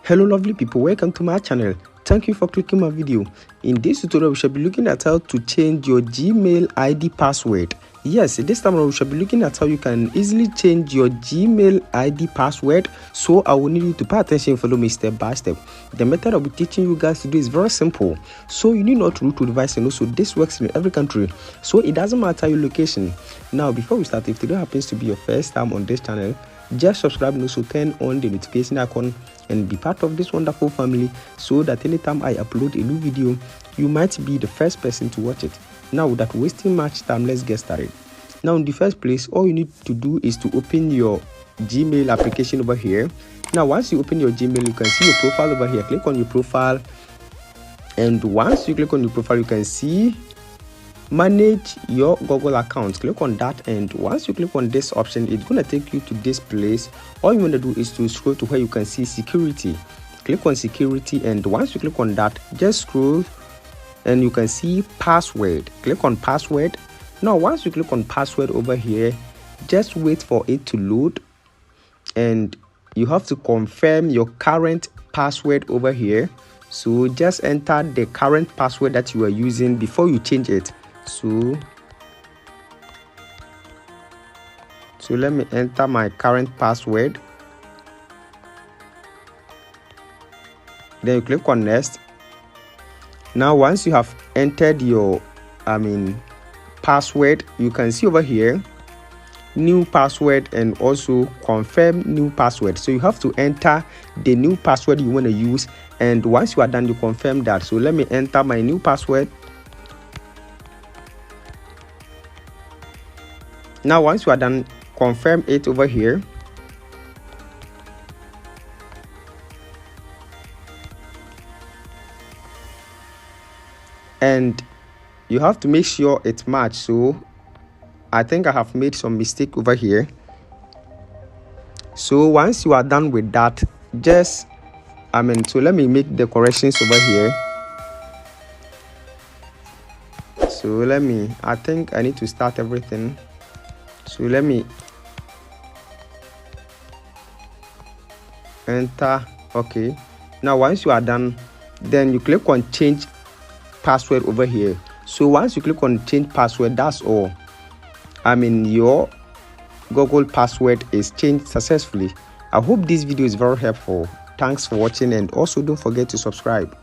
Hello lovely people, welcome to my channel. Thank you for clicking my video. In this tutorial we shall be looking at how to change your Gmail ID password. Yes, this time we shall be looking at how you can easily change your Gmail ID password. So I will need you to pay attention and follow me step by step. The method I'll be teaching you guys to do is very simple. So you need not root to device, and also this works in every country. So it doesn't matter your location. Now before we start, if today happens to be your first time on this channel, just subscribe and also turn on the notification icon and be part of this wonderful family, so that anytime I upload a new video you might be the first person to watch it. Now without wasting much time, let's get started. Now in the first place, all you need to do is to open your Gmail application over here. Now once you open your Gmail, you can see your profile over here. Click on your profile, and once you click on your profile you can see manage your Google account. Click on that, and once you click on this option, it's going to take you to this place. All you want to do is to scroll to where you can see security. Click on security, and once you click on that, just scroll and you can see password. Click on password. Now once you click on password over here, just wait for it to load, and you have to confirm your current password over here. So just enter the current password that you are using before you change it. So let me enter my current password. Then you click on next. Now once you have entered your password, you can see over here new password and also confirm new password. So you have to enter the new password you want to use, and once you are done you confirm that. So let me enter my new password. Now once you are done, confirm it over here. And you have to make sure it matches. So I think I have made some mistake over here. So once you are done with that, just so let me make the corrections over here. So I think I need to start everything. So let me enter. Okay, now once you are done, then you click on change password over here. So once you click on change password, that's all. Your Google password is changed successfully. I hope this video is very helpful. Thanks for watching, and also don't forget to subscribe.